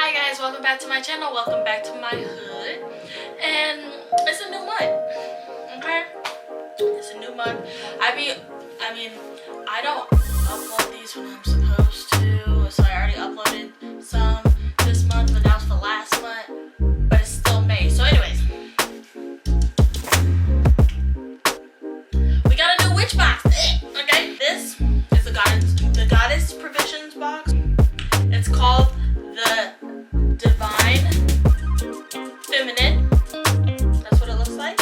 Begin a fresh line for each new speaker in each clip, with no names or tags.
Hi guys, welcome back to my channel, welcome back to my hood. And it's a new month, okay? It's a new month. I don't upload these when I'm supposed to, so I already uploaded some this month, but that was for last month, but it's still May. So anyways, we got a new witch box, okay? This is the goddess provisions box. It's called the Divine Feminine. That's what it looks like.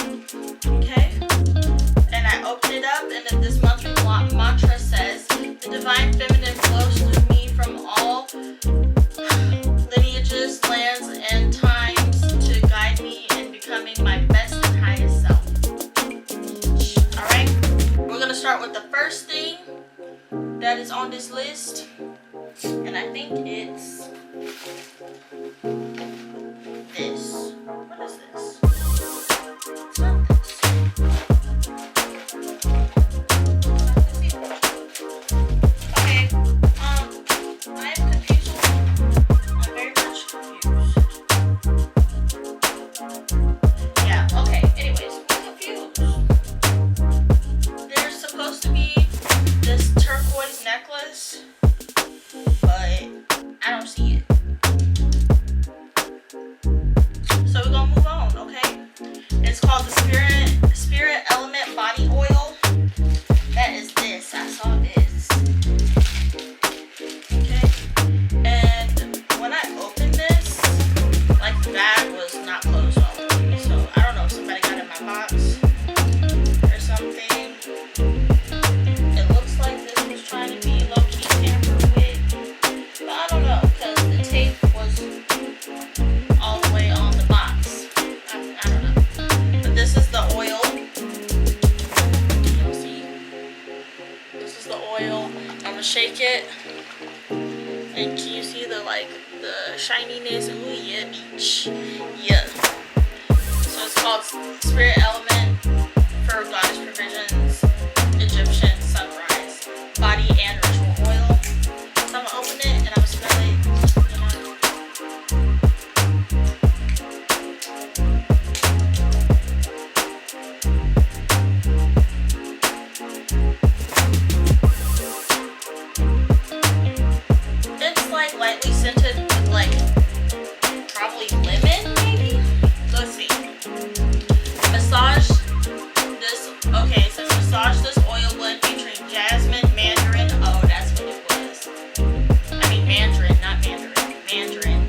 Okay. And I open it up, and then this monthly mantra says, "The Divine Feminine flows through me from all lineages, lands, and times to guide me in becoming my best and highest self." Alright? We're going to start with the first thing that is on this list. And I think it's this. What is this? It's not this. Okay. I am confused. I'm very much confused. Yeah, okay. Anyways, I'm confused. There's supposed to be this turquoise necklace, but I don't see it. So we're gonna move on, okay? It's called the Spirit Element Body Oil. That is this. I saw this. Okay. And when I opened this, like, the bag was not closed all the way. So I don't know if somebody got in my box or something. It looks like this was trying to be low-key tampered with. But I don't know, because the tape was all the way on the box. I don't know. But this is the oil. You'll see. This is the oil. I'm going to shake it. And can you see the shininess? Ooh, yeah, beach. Yeah. So it's called Spirit Element for Goddess Provisions Egyptian Sunrise Body and Ritual Oil. So I'm gonna open it and I'm gonna smell it. It's like lightly scented with like probably lemon, maybe. Let's see. Massage this. Okay, it says massage this oil blend featuring jasmine, mandarin. Oh, that's what it was. I mean mandarin, not mandarin. Mandarin.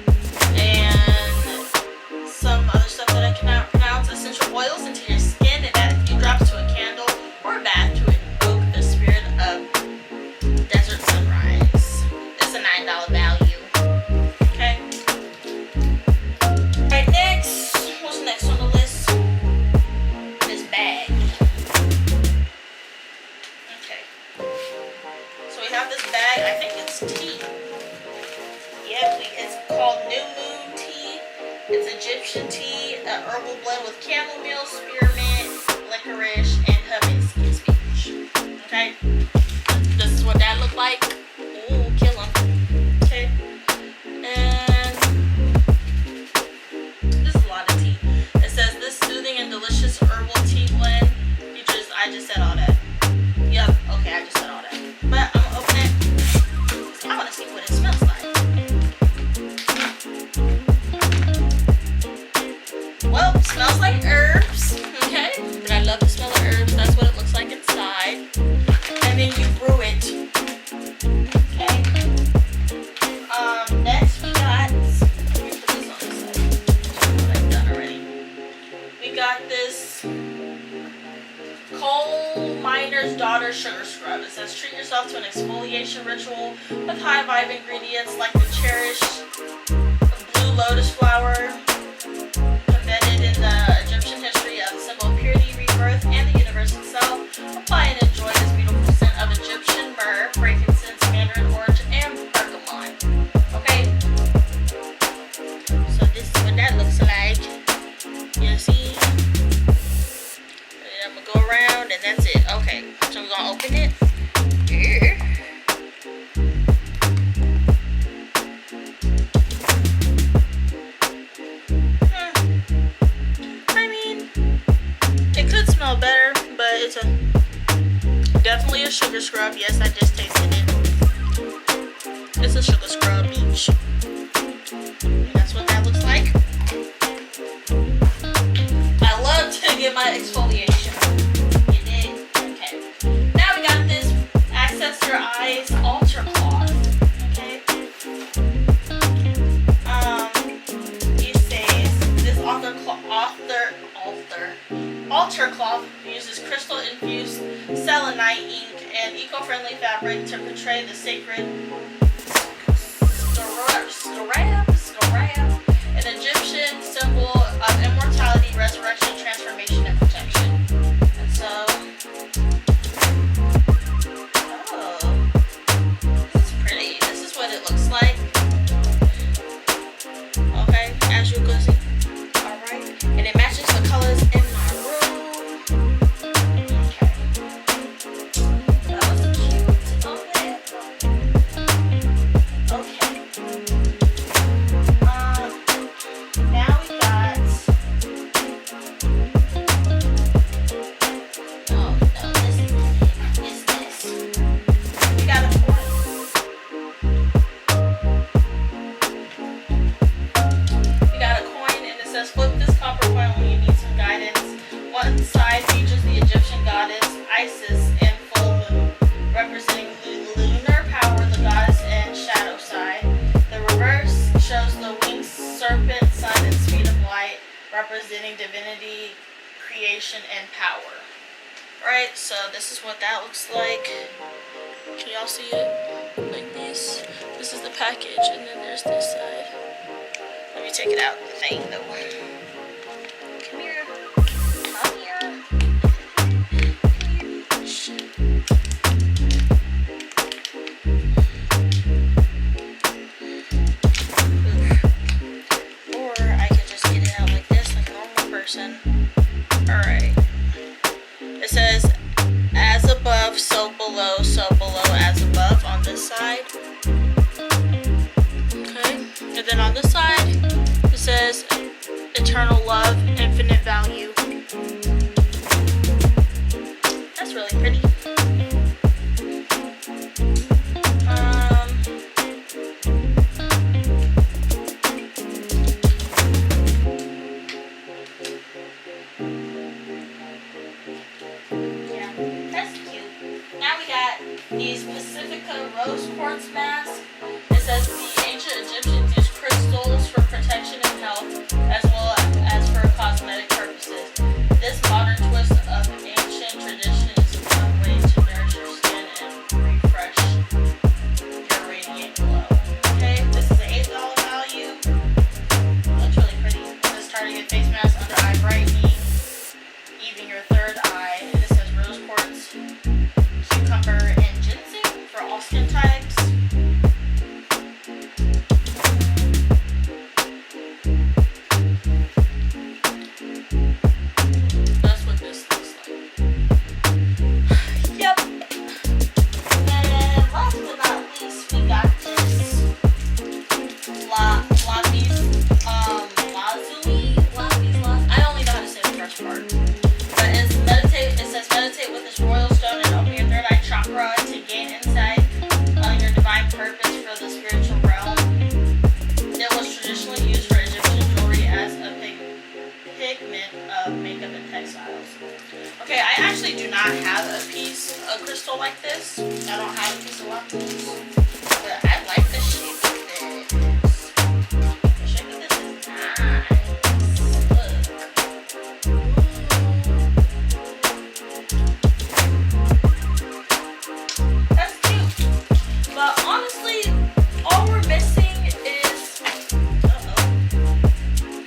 And some other stuff that I cannot pronounce. Essential oils into your skin and add a few drops to a candle or a bath to invoke the spirit of desert sunrise. It's a $9 value. Okay. Alright, next. What's next on the list? This bag. Okay. So we have this bag. I think it's tea. Yep, it's called New Moon Tea. It's Egyptian tea, an herbal blend with chamomile, spearmint, licorice, and hibiscus peach. Okay. This is what that looked like. Ooh, kill 'em. Okay. And this is a lot of tea. It says this soothing and delicious herbal tea blend features. I just said all that. Yep. Okay, I just said all that. But I'm gonna open it. I want to see what it smells like. Well, it smells like herbs. Okay. But I love the smell of herbs. That's what it looks like inside. And then you brew it. Okay. Next we got. Let me put this on this side. What I've done already. We got this Coal Miner's Daughter Sugar Scrub. It says treat yourself to an exfoliation ritual with high vibe ingredients like the cherished blue lotus flower, embedded in the Egyptian history as a symbol of purity, rebirth, and the universe itself. Apply and enjoy this beautiful scent of Egyptian myrrh, frankincense, mandarin orange, and bergamot. Okay? So this is what that looks like. You see? And I'm gonna go around and that's it. Okay, so we're gonna open it. Here. definitely a sugar scrub. Yes, I just tasted it. It's a sugar scrub beach. That's what that looks like. I love to get my exfoliation. You dig? Okay. Now we got this Access Your Eyes Ultra Cloth. Okay. It says this Ultra Cloth uses crystal-infused selenite ink and eco-friendly fabric to portray the sacred scarab, an Egyptian symbol of immortality, resurrection, transformation, and protection. And so, this is pretty. This is what it looks like. Okay, as you can see. Alright, and it matches the colors in my room. Okay. That was cute. Okay. Okay. Now we got. Oh no, this is it. It's this. We got a coin. We got a coin, and it says flip this copper coin when you need some guidance. One side features the Egyptian goddess Isis and full moon, representing lunar power, the goddess and shadow side. The reverse shows the winged serpent, sun, and speed of light, representing divinity, creation, and power. Right, so this is what that looks like. Can y'all see it? Like this. This is the package, and then there's this side. Let me take it out the thing though. Come here. Come here. Or I could just get it out like this, like a normal person. Alright. It says, as above, so below, as above on this side. Okay. And then on this side, it says, eternal love, infinite value. That's really pretty. Yeah, that's cute. Now we got these Pacifica rose quartz masks. It says the ancient Egyptians used crystals for protection and health, as well as for cosmetic purposes. This modern twist of ancient tradition is a fun way to nourish your skin and refresh your radiant glow. Okay, this is an $8 value. Looks really pretty. This is targeted face mask, under eye brightening, even your third eye. And it says rose quartz, cucumber, and ginseng for all skin types. That's what this looks like. Yep. And last but not least, we got this I only know how to say the first part. But it's meditate. It says meditate with this royal stone and open your third eye chakra to gain insight on your divine purpose for the spiritual realm. It was traditionally used for Egyptian jewelry as a pigment of makeup and textiles. Okay, I actually do not have a piece of crystal like this. I don't have a piece of lapis, but I like the shape of this. The shape of this is nice. That's cute. But honestly, all we're missing is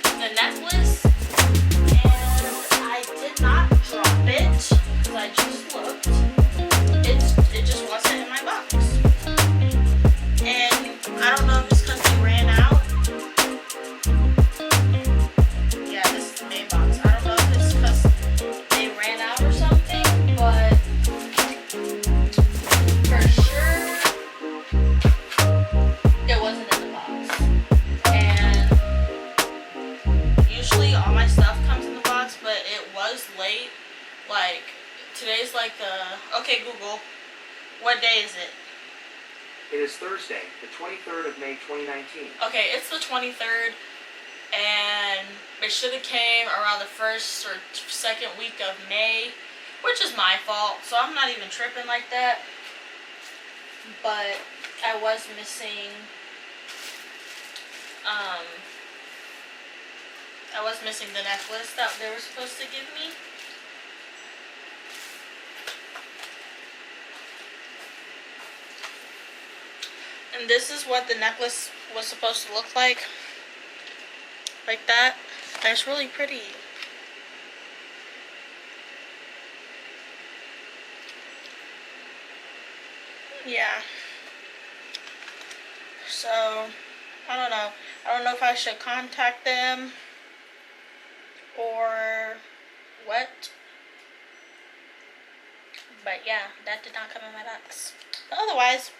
the necklace. And I did not drop it because I just looked. It just wasn't in my box. And I don't know if it's because they ran out. Yeah, this is the main box. I don't know if it's because they ran out or something, but for sure it wasn't in the box. And usually all my stuff comes in the box, but it was late. Like today's like the okay Google, What day is it?
It is Thursday, the 23rd of May, 2019.
Okay, it's the 23rd, and it should have came around the first or second week of May, which is my fault, so I'm not even tripping like that. But I was missing, the necklace that they were supposed to give me. And this is what the necklace was supposed to look like. Like that. And it's really pretty. Yeah. So, I don't know. I don't know if I should contact them or what. But yeah, that did not come in my box. But otherwise,